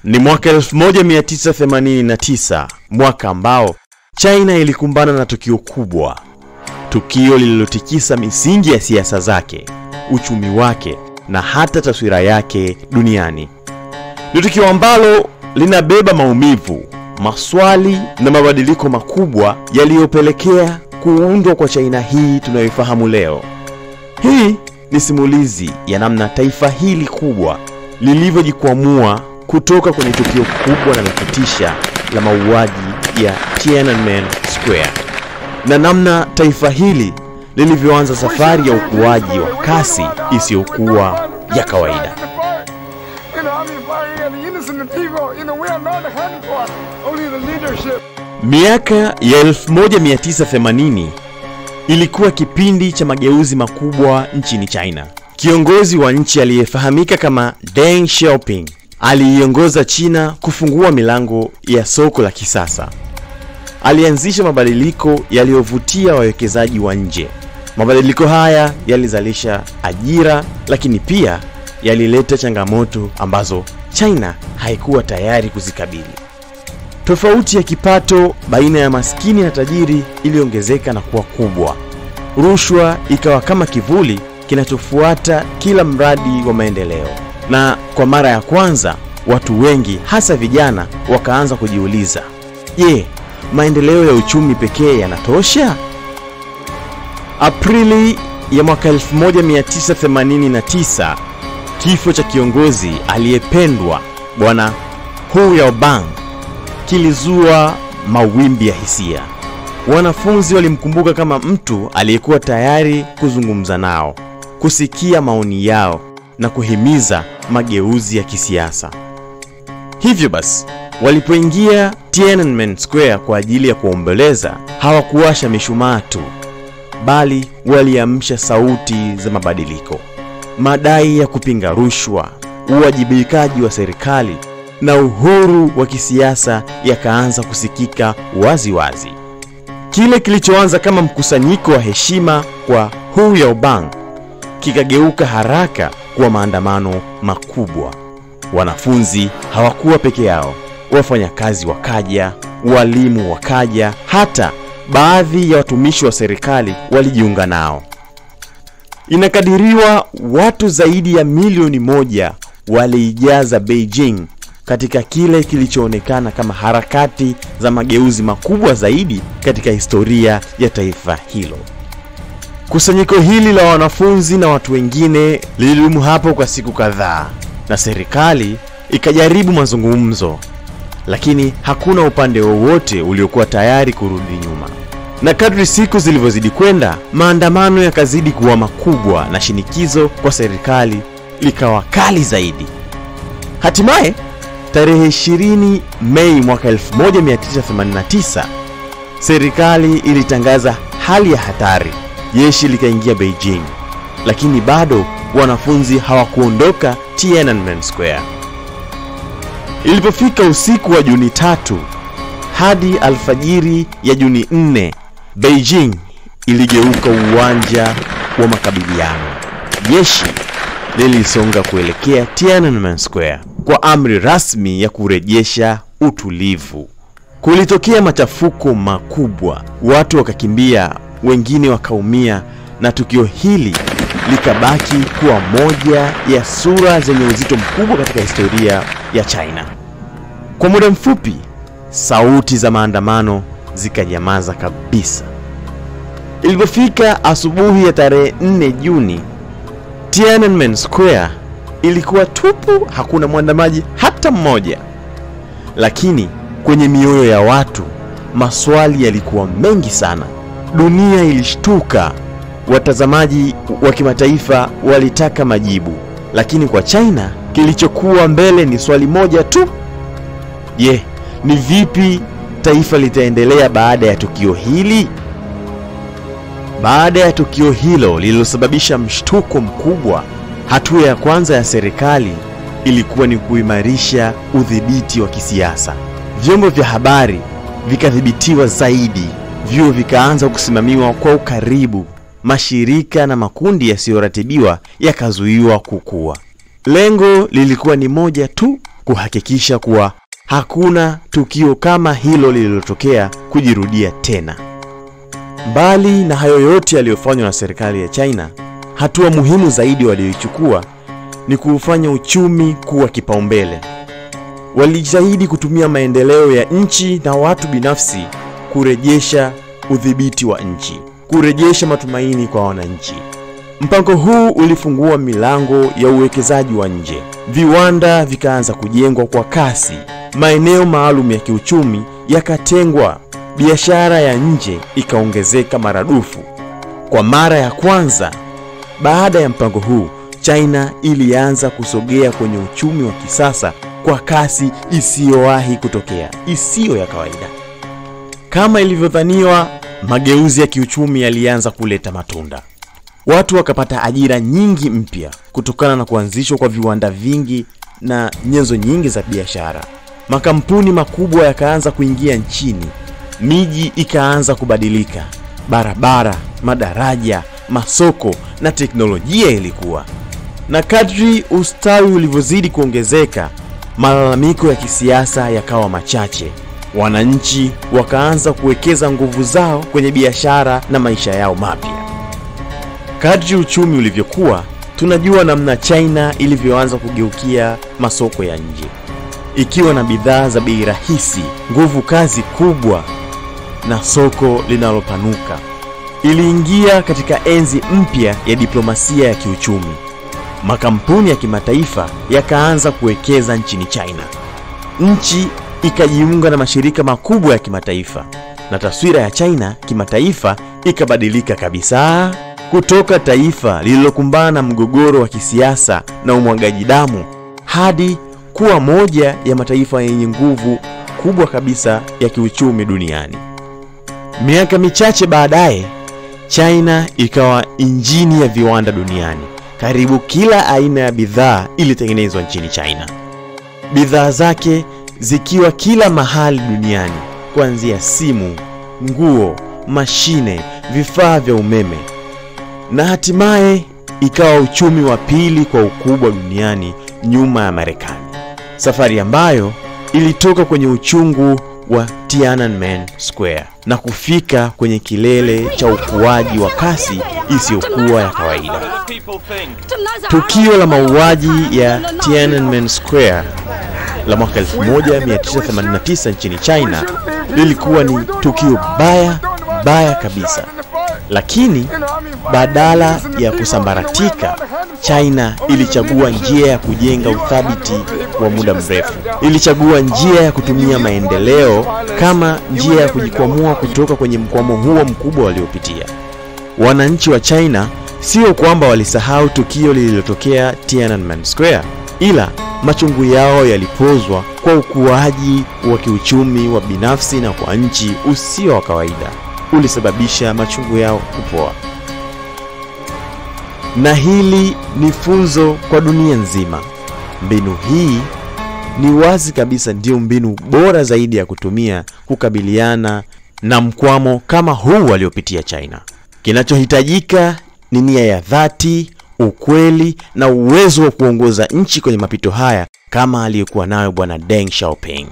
Ni mwaka 1989, mwaka ambao China ilikumbana na tukio kubwa. Tukio lililotikisa misingi ya siasa zake, uchumi wake na hata taswira yake duniani. Ni tukio ambalo linabeba maumivu, maswali na mabadiliko makubwa yaliyopelekea kuundwa kwa China hii tunayoifahamu leo. Hii ni simulizi ya namna taifa hili kubwa lilivyojikwamua kutoka kwenye tukio kubwa na la kutisha la mauaji ya Tiananmen Square, na namna taifa hili lilivyoanza safari ya ukuaji wa kasi isiyokuwa ya kawaida. Miaka ya 1980 ilikuwa kipindi cha mageuzi makubwa nchini China. Kiongozi wa nchi aliyefahamika kama Deng Xiaoping aliiongoza China kufungua milango ya soko la kisasa. Alianzisha mabadiliko yaliyovutia wawekezaji wa nje. Mabadiliko haya yalizalisha ajira, lakini pia yalileta changamoto ambazo China haikuwa tayari kuzikabili. Tofauti ya kipato baina ya maskini na tajiri iliongezeka na kuwa kubwa. Rushwa ikawa kama kivuli kinachofuata kila mradi wa maendeleo. Na kwa mara ya kwanza watu wengi, hasa vijana, wakaanza kujiuliza, je, maendeleo ya uchumi pekee yanatosha? Aprili ya mwaka 1989, kifo cha kiongozi aliyependwa Bwana Hu Yaobang kilizua mawimbi ya hisia. Wanafunzi walimkumbuka kama mtu aliyekuwa tayari kuzungumza nao, kusikia maoni yao na kuhimiza mageuzi ya kisiasa. Hivyo basi, walipoingia Tiananmen Square kwa ajili ya kuomboleza, hawakuwasha mishumaa tu, bali waliamsha sauti za mabadiliko. Madai ya kupinga rushwa, uwajibikaji wa serikali na uhuru wa kisiasa yakaanza kusikika wazi wazi. Kile kilichoanza kama mkusanyiko wa heshima kwa Hu Yaobang kikageuka haraka kuwa maandamano makubwa. Wanafunzi hawakuwa peke yao, wafanyakazi wakaja, walimu wakaja, hata baadhi ya watumishi wa serikali walijiunga nao. Inakadiriwa watu zaidi ya milioni 1 waliijaza Beijing katika kile kilichoonekana kama harakati za mageuzi makubwa zaidi katika historia ya taifa hilo. Kusanyiko hili la wanafunzi na watu wengine lilidumu hapo kwa siku kadhaa, na serikali ikajaribu mazungumzo, lakini hakuna upande wowote uliokuwa tayari kurudi nyuma. Na kadri siku zilivyozidi kwenda, maandamano yakazidi kuwa makubwa na shinikizo kwa serikali likawa kali zaidi. Hatimaye tarehe 20 Mei mwaka 1989, serikali ilitangaza hali ya hatari. Jeshi likaingia Beijing, lakini bado wanafunzi hawakuondoka Tiananmen Square. Ilipofika usiku wa Juni 3 hadi alfajiri ya Juni 4, Beijing iligeuka uwanja wa makabiliano. Jeshi lilisonga kuelekea Tiananmen Square kwa amri rasmi ya kurejesha utulivu. Kulitokea machafuko makubwa, watu wakakimbia, wengine wakaumia, na tukio hili likabaki kuwa moja ya sura zenye uzito mkubwa katika historia ya China. Kwa muda mfupi, sauti za maandamano zikanyamaza kabisa. Ilipofika asubuhi ya tarehe 4 Juni, Tiananmen Square ilikuwa tupu, hakuna mwandamaji hata mmoja. Lakini kwenye mioyo ya watu, maswali yalikuwa mengi sana. Dunia ilishtuka, watazamaji wa kimataifa walitaka majibu. Lakini kwa China, kilichokuwa mbele ni swali moja tu. Je, ni vipi taifa litaendelea baada ya tukio hili? Baada ya tukio hilo lililosababisha mshtuko mkubwa, hatua ya kwanza ya serikali ilikuwa ni kuimarisha udhibiti wa kisiasa. Vyombo vya habari vikadhibitiwa zaidi, vyuo vikaanza kusimamiwa kwa ukaribu, mashirika na makundi yasiyoratibiwa yakazuiwa kukua. Lengo lilikuwa ni moja tu, kuhakikisha kuwa hakuna tukio kama hilo lililotokea kujirudia tena. Mbali na hayo yote yaliyofanywa na serikali ya China, hatua muhimu zaidi walioichukua ni kuufanya uchumi kuwa kipaumbele. Walijitahidi kutumia maendeleo ya nchi na watu binafsi kurejesha udhibiti wa nchi, kurejesha matumaini kwa wananchi. Mpango huu ulifungua milango ya uwekezaji wa nje. Viwanda vikaanza kujengwa kwa kasi, maeneo maalum ya kiuchumi yakatengwa, biashara ya nje ikaongezeka maradufu. Kwa mara ya kwanza baada ya mpango huu, China ilianza kusogea kwenye uchumi wa kisasa kwa kasi isiyowahi kutokea, isiyo ya kawaida. Kama ilivyodhaniwa, mageuzi ya kiuchumi yalianza kuleta matunda. Watu wakapata ajira nyingi mpya kutokana na kuanzishwa kwa viwanda vingi na nyenzo nyingi za biashara. Makampuni makubwa yakaanza kuingia nchini, miji ikaanza kubadilika, barabara, madaraja, masoko na teknolojia ilikuwa. Na kadri ustawi ulivyozidi kuongezeka, malalamiko ya kisiasa yakawa machache. Wananchi wakaanza kuwekeza nguvu zao kwenye biashara na maisha yao mapya. Kadri uchumi ulivyokuwa, tunajua namna China ilivyoanza kugeukia masoko ya nje, ikiwa na bidhaa za bei rahisi, nguvu kazi kubwa na soko linalopanuka. Iliingia katika enzi mpya ya diplomasia ya kiuchumi. Makampuni ya kimataifa yakaanza kuwekeza nchini China. Nchi ikajiunga na mashirika makubwa ya kimataifa, na taswira ya China kimataifa ikabadilika kabisa. Kutoka taifa lililokumbana na mgogoro wa kisiasa na umwagaji damu hadi kuwa moja ya mataifa yenye nguvu kubwa kabisa ya kiuchumi duniani. Miaka michache baadaye, China ikawa injini ya viwanda duniani. Karibu kila aina ya bidhaa ilitengenezwa nchini China. Bidhaa zake zikiwa kila mahali duniani, kuanzia simu, nguo, mashine, vifaa vya umeme. Na hatimaye ikawa uchumi wa pili kwa ukubwa duniani nyuma ya Marekani. Safari ambayo ilitoka kwenye uchungu wa Tiananmen Square na kufika kwenye kilele cha ukuaji wa kasi isiyokuwa ya kawaida. Tukio la mauaji ya Tiananmen Square la mwaka 1989 nchini China lilikuwa ni tukio baya kabisa. Lakini badala ya kusambaratika, China ilichagua njia ya kujenga uthabiti wa muda mrefu. Ilichagua njia ya kutumia maendeleo kama njia ya kujikwamua kutoka kwenye mkwamo huo mkubwa waliopitia. Wananchi wa China sio kwamba walisahau tukio lililotokea Tiananmen Square, ila machungu yao yalipozwa kwa ukuaji wa kiuchumi wa binafsi na kwa nchi usio wa kawaida ulisababisha machungu yao kupoa. Na hili ni funzo kwa dunia nzima. Mbinu hii ni wazi kabisa ndio mbinu bora zaidi ya kutumia kukabiliana na mkwamo kama huu waliopitia China. Kinachohitajika ni nia ya dhati, ukweli na uwezo wa kuongoza nchi kwenye mapito haya kama aliyekuwa nayo Bwana Deng Xiaoping.